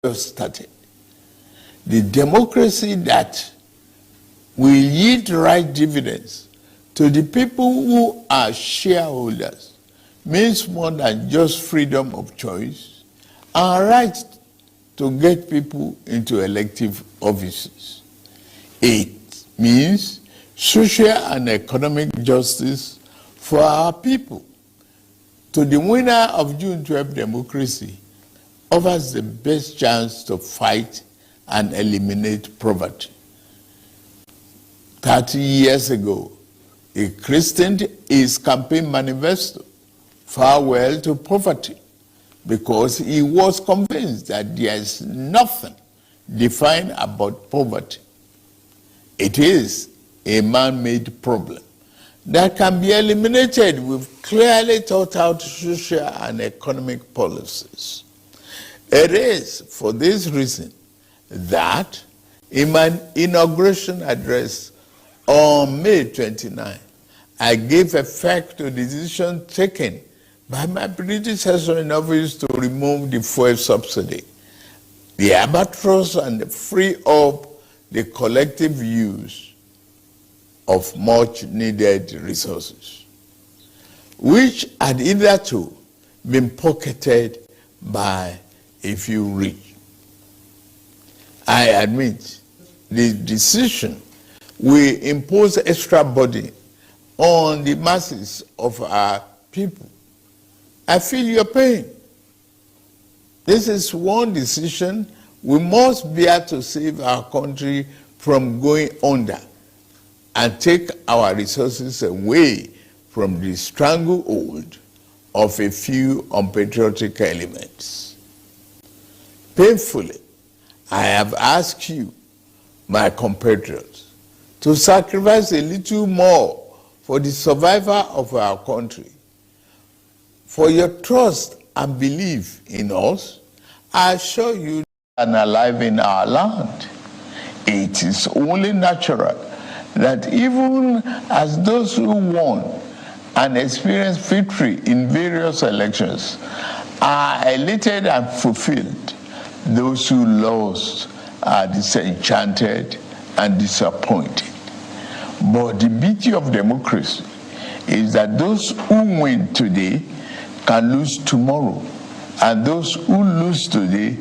just started. The democracy that will yield right dividends to the people who are shareholders means more than just freedom of choice and right to get people into elective offices. It means social and economic justice for our people. To the winner of June 12 democracy offers the best chance to fight and eliminate poverty. 30 years ago, he christened his campaign manifesto, Farewell to Poverty, because he was convinced that there is nothing defined about poverty. It is a man-made problem that can be eliminated with clearly thought out social and economic policies. It is for this reason that in my inauguration address on May 29, I gave effect to the decision taken by my predecessor in office to remove the fuel subsidy, the albatross, and free up the collective use of much needed resources, which had hitherto been pocketed by a few rich. I admit the decision will impose extra burden on the masses of our people. I feel your pain. This is one decision we must bear to save our country from going under and take our resources away from the stranglehold of a few unpatriotic elements. Painfully, I have asked you, my compatriots, to sacrifice a little more for the survival of our country. For your trust and belief in us, I assure you and alive in our land. It is only natural that even as those who won and experienced victory in various elections are elated and fulfilled, those who lost are disenchanted and disappointed. But the beauty of democracy is that those who win today can lose tomorrow, and those who lose today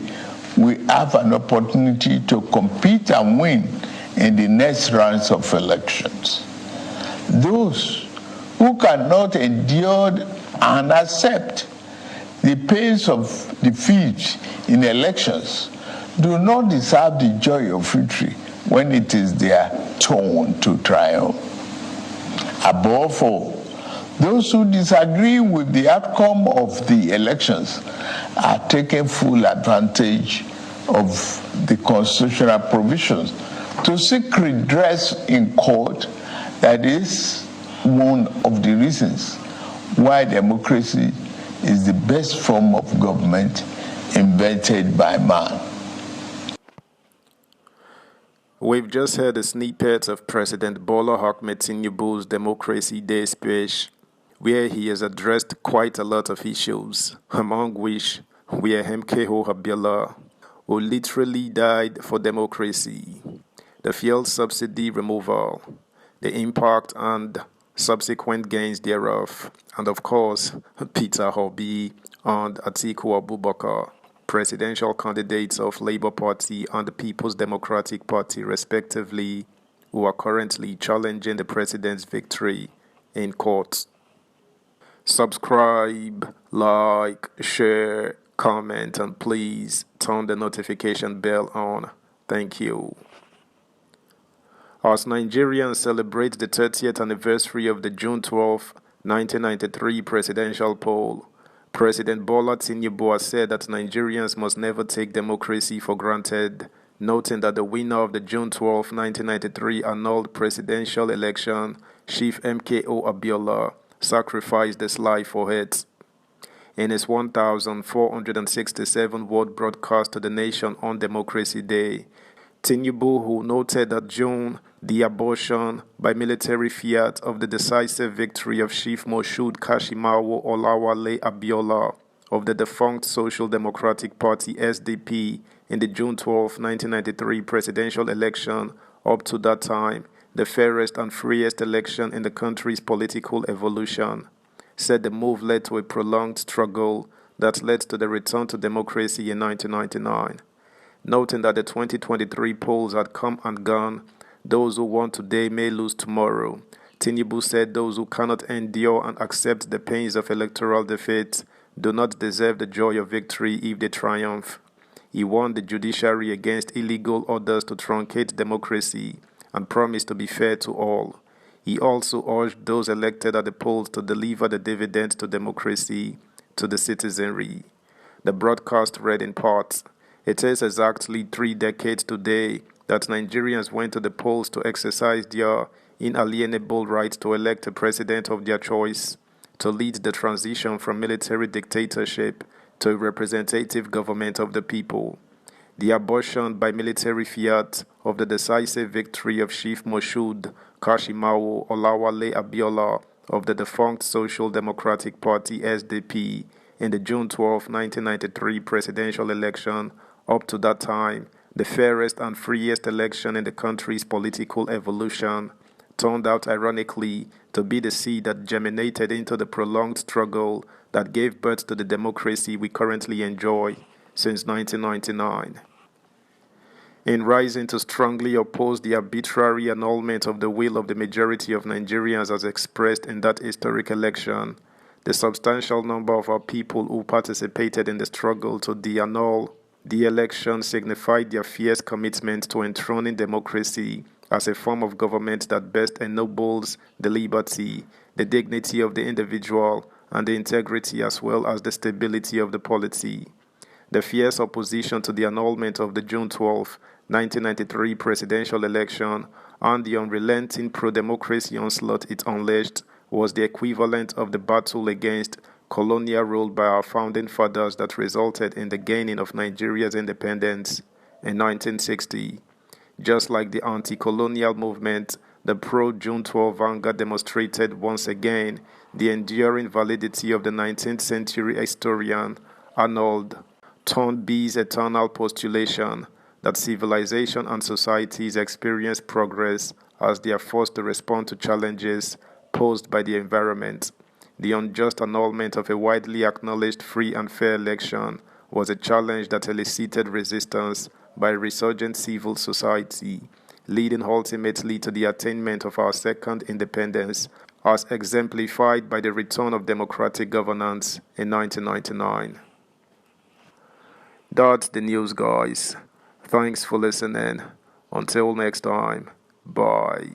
will have an opportunity to compete and win in the next rounds of elections. Those who cannot endure and accept the pains of defeat in elections do not deserve the joy of victory when it is their turn to triumph. Above all, those who disagree with the outcome of the elections are taking full advantage of the constitutional provisions to seek redress in court. That is one of the reasons why democracy is the best form of government invented by man. We've just heard a snippet of President Bola Ahmed Tinubu's Democracy Day speech, where he has addressed quite a lot of issues, among which were MKO Abiola, who literally died for democracy, the fuel subsidy removal, the impact and subsequent gains thereof, and of course, Peter Obi and Atiku Abubakar, presidential candidates of Labour Party and the People's Democratic Party, respectively, who are currently challenging the president's victory in court. Subscribe, like, share, comment, and please turn the notification bell on. Thank you. As Nigerians celebrate the 30th anniversary of the June 12, 1993 presidential poll, President Bola Tinubu has said that Nigerians must never take democracy for granted, noting that the winner of the June 12, 1993 annulled presidential election, Chief MKO Abiola, sacrificed his life for it. In his 1,467th broadcast to the nation on Democracy Day, Tinubu, who noted that June, the abortion by military fiat of the decisive victory of Chief Moshood Kashimawo Olawale Abiola of the defunct Social Democratic Party SDP in the June 12, 1993 presidential election, up to that time, the fairest and freest election in the country's political evolution. Said the move led to a prolonged struggle that led to the return to democracy in 1999. Noting that the 2023 polls had come and gone, those who won today may lose tomorrow. Tinubu said those who cannot endure and accept the pains of electoral defeat do not deserve the joy of victory if they triumph. He warned the judiciary against illegal orders to truncate democracy and promised to be fair to all. He also urged those elected at the polls to deliver the dividend to democracy to the citizenry. The broadcast read in part, "It is exactly 3 decades today that Nigerians went to the polls to exercise their inalienable right to elect a president of their choice, to lead the transition from military dictatorship to a representative government of the people. The abortion by military fiat of the decisive victory of Chief Moshood Kashimawo Olawale Abiola of the defunct Social Democratic Party SDP in the June 12, 1993 presidential election, up to that time, the fairest and freest election in the country's political evolution, turned out ironically to be the seed that germinated into the prolonged struggle that gave birth to the democracy we currently enjoy since 1999. In rising to strongly oppose the arbitrary annulment of the will of the majority of Nigerians as expressed in that historic election, the substantial number of our people who participated in the struggle to de-annul the election signified their fierce commitment to enthroning democracy as a form of government that best ennobles the liberty, the dignity of the individual, and the integrity as well as the stability of the polity. The fierce opposition to the annulment of the June 12, 1993 presidential election and the unrelenting pro-democracy onslaught it unleashed was the equivalent of the battle against colonial rule by our founding fathers that resulted in the gaining of Nigeria's independence in 1960. Just like the anti-colonial movement, the pro-June 12 vanguard demonstrated once again the enduring validity of the 19th century historian Arnold Toynbee's eternal postulation that civilization and societies experience progress as they are forced to respond to challenges posed by the environment. The unjust annulment of a widely acknowledged free and fair election was a challenge that elicited resistance by resurgent civil society, leading ultimately to the attainment of our second independence, as exemplified by the return of democratic governance in 1999. That's the news, guys. Thanks for listening. Until next time, bye.